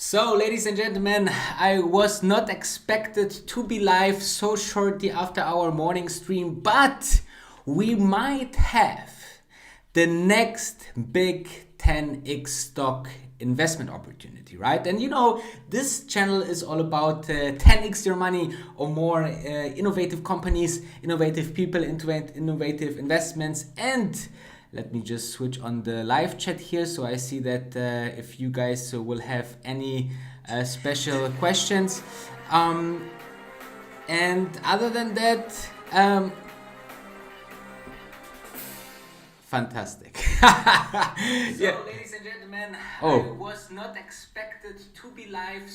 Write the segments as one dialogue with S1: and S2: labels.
S1: So, ladies and gentlemen, I was not expected to be live so shortly after our morning stream, but we might have the next big 10x stock investment opportunity, right? And you know, this channel is all about 10x your money or more, innovative companies, innovative people, innovative investments. And let me just switch on the live chat here so I see that if you guys will have any special questions. And other than that, fantastic. Yeah. So, ladies and gentlemen, I was not expected to be live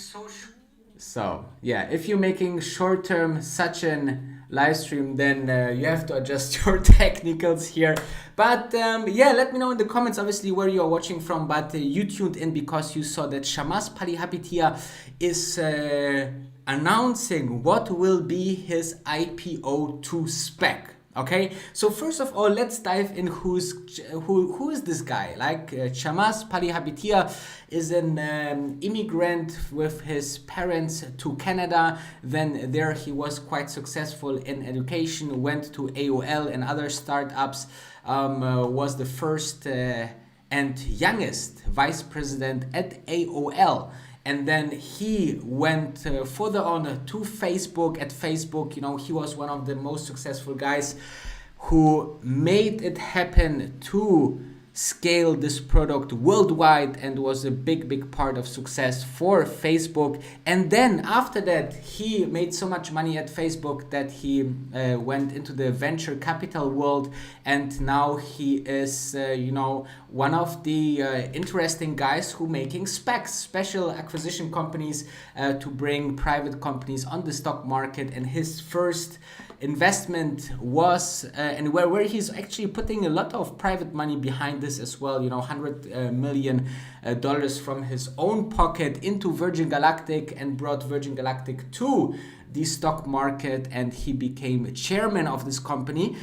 S1: so yeah, if you're making short-term such an live stream, then you have to adjust your technicals here. But yeah, let me know in the comments, obviously, where you are watching from. But you tuned in because you saw that Chamath is announcing what will be his IPO2 spec. Okay, so first of all, let's dive in who is this guy. Like Chamath is an immigrant with his parents to Canada. Then there he was quite successful in education, went to AOL and other startups, was the first and youngest vice president at AOL. And then he went further on to Facebook. At Facebook, you know, he was one of the most successful guys who made it happen to scale this product worldwide and was a big part of success for Facebook. And then after that, he made so much money at Facebook that he went into the venture capital world, and now he is you know, one of the interesting guys who making specs, special acquisition companies, to bring private companies on the stock market. And his first investment was and where he's actually putting a lot of private money behind this as well, you know, $100 million from his own pocket into Virgin Galactic, and brought Virgin Galactic to the stock market, and he became chairman of this company.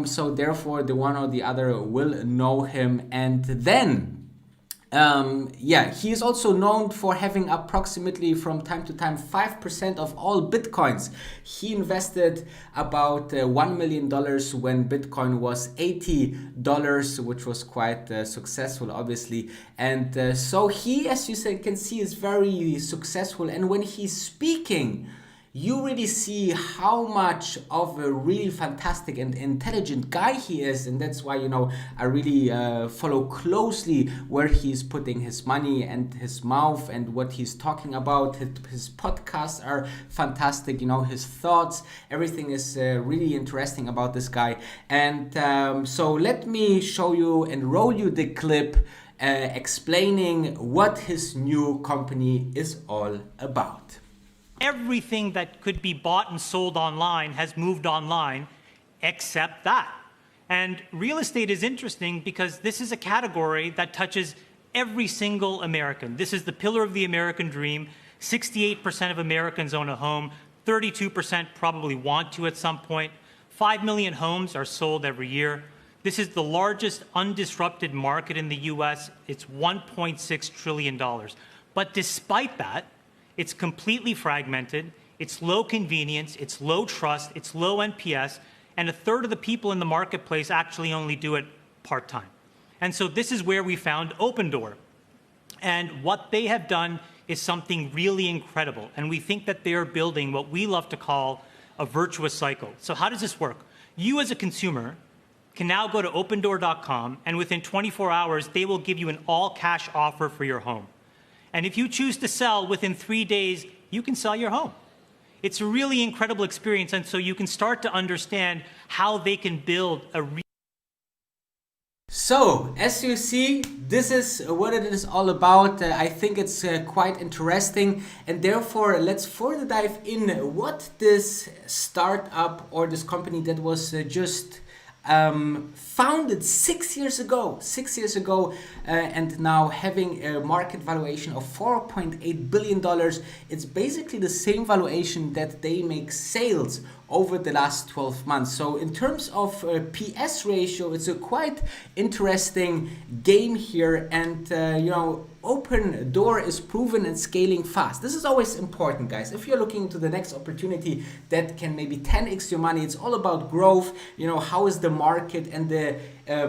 S1: So therefore the one or the other will know him. And then yeah, he is also known for having approximately from time to time 5% of all Bitcoins. He invested about $1 million when Bitcoin was $80, which was quite successful, obviously. And so he, as you can see, is very successful. And when he's speaking, you really see how much of a really fantastic and intelligent guy he is. And that's why, you know, I really follow closely where he's putting his money and his mouth and what he's talking about. His podcasts are fantastic, you know, his thoughts, everything is really interesting about this guy. And so let me show you and roll you the clip explaining what his new company is all about.
S2: Everything that could be bought and sold online has moved online, except that. And real estate is interesting because this is a category that touches every single American. This is the pillar of the American dream. 68% of Americans own a home. 32% probably want to at some point. 5 million homes are sold every year. This is the largest undisrupted market in the US. It's $1.6 trillion. But despite that, it's completely fragmented, it's low convenience, it's low trust, it's low NPS, and a third of the people in the marketplace actually only do it part-time. And so this is where we found Opendoor. And what they have done is something really incredible. And we think that they are building what we love to call a virtuous cycle. So how does this work? You as a consumer can now go to opendoor.com, and within 24 hours, they will give you an all-cash offer for your home. And if you choose to sell within 3 days, you can sell your home. It's a really incredible experience, and so you can start to understand how they can build a
S1: So, as you see, this is what it is all about. I think it's quite interesting, and therefore let's further dive in what this startup or this company that was just founded 6 years ago, and now having a market valuation of $4.8 billion. It's basically the same valuation that they make sales over the last 12 months. So in terms of PS ratio, it's a quite interesting game here. And you know, Opendoor is proven and scaling fast. This is always important, guys. If you're looking into the next opportunity that can maybe 10x your money, it's all about growth. You know, how is the market, and the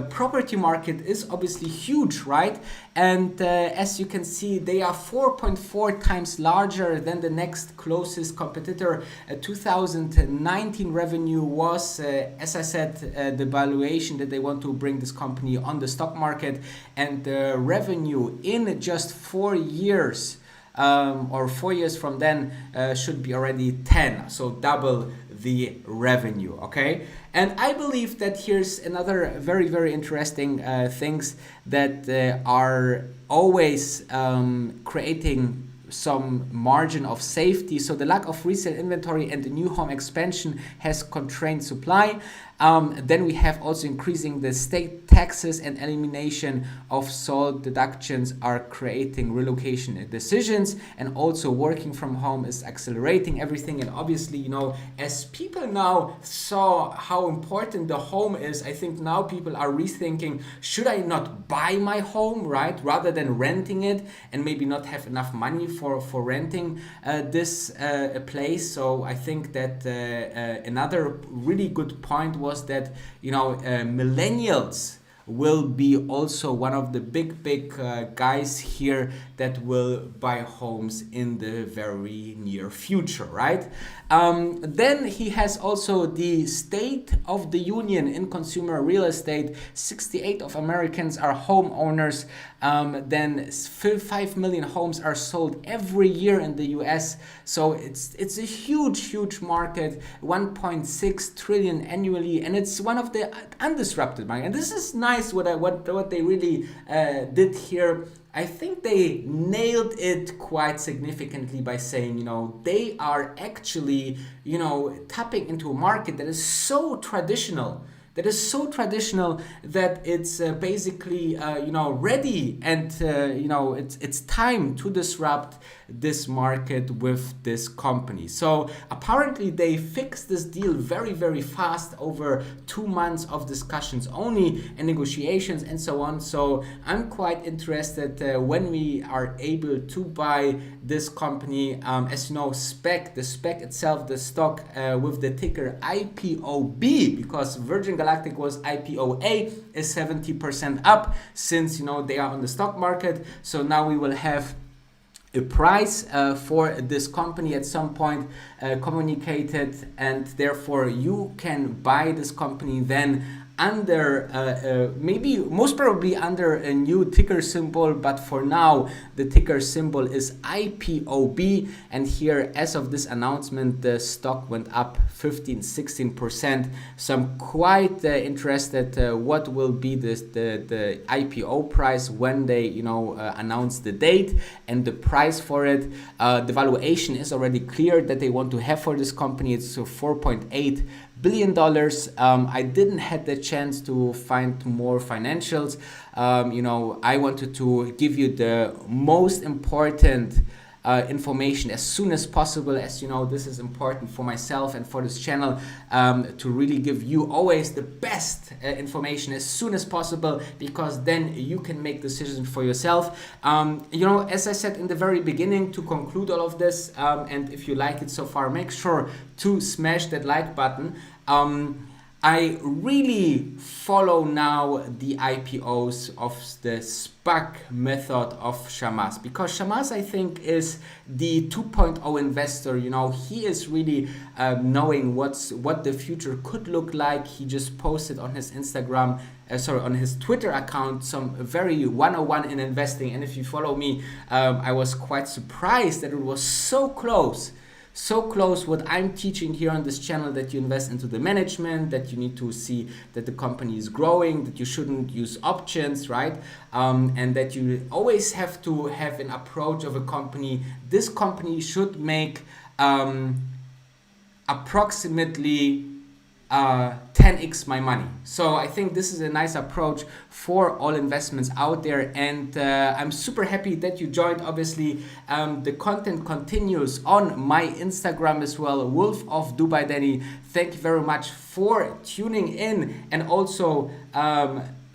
S1: property market is obviously huge, right? And as you can see, they are 4.4 times larger than the next closest competitor. 2019 revenue was, as I said, the valuation that they want to bring this company on the stock market, and the revenue in just 4 years or 4 years from then should be already 10, so double the revenue. Okay, and I believe that here's another very, very interesting things that are always creating some margin of safety. So the lack of resale inventory and the new home expansion has constrained supply. Then we have also increasing the state taxes and elimination of SALT deductions are creating relocation decisions, and also working from home is accelerating everything. And obviously, you know, as people now saw how important the home is, I think now people are rethinking, should I not buy my home, right, rather than renting it and maybe not have enough money for renting this place. So I think that another really good point was that, you know, millennials will be also one of the big guys here that will buy homes in the very near future, right? Then he has also the State of the Union in consumer real estate. 68 of Americans are homeowners. Then 5 million homes are sold every year in the US. So it's a huge market, 1.6 trillion annually, and it's one of the undisrupted market. And this is nice what they really did here. I think they nailed it quite significantly by saying, you know, they are actually, you know, tapping into a market that is so traditional. That it's basically, you know, ready, and, you know, it's time to disrupt this market with this company. So apparently they fixed this deal very, very fast, over 2 months of discussions only and negotiations and so on. So I'm quite interested when we are able to buy this company. As you know, the spec itself, the stock with the ticker IPOB, because Virgin Galactic was IPOA, is 70% up since, you know, they are on the stock market. So now we will have a price for this company at some point communicated, and therefore you can buy this company then under maybe most probably under a new ticker symbol, but for now the ticker symbol is IPOB. And here, as of this announcement, the stock went up 15-16%. So I'm quite interested what will be the IPO price when they, you know, announce the date and the price for it. The valuation is already clear that they want to have for this company. It's $4.8 billion. I didn't have the chance to find more financials. You know, I wanted to give you the most important information as soon as possible. As you know, this is important for myself and for this channel, to really give you always the best information as soon as possible, because then you can make decisions for yourself. You know, as I said in the very beginning, to conclude all of this, and if you like it so far, make sure to smash that like button. I really follow now the IPOs of the SPAC method of Chamath, because Chamath, I think, is the 2.0 investor. You know, he is really knowing what the future could look like. He just posted on his on his Twitter account some very 101 in investing, and if you follow me, I was quite surprised that it was so close what I'm teaching here on this channel, that you invest into the management, that you need to see that the company is growing, that you shouldn't use options, right? And that you always have to have an approach of a company. This company should make approximately 10x my money. So I think this is a nice approach for all investments out there, and I'm super happy that you joined. Obviously, the content continues on my Instagram as well, Wolf of Dubai Danny. Thank you very much for tuning in, and also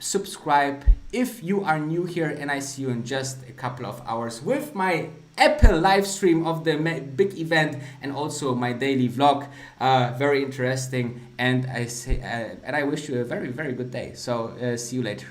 S1: subscribe if you are new here, and I see you in just a couple of hours with my Apple live stream of the big event and also my daily vlog. Very interesting, and I wish you a very, very good day. So see you later.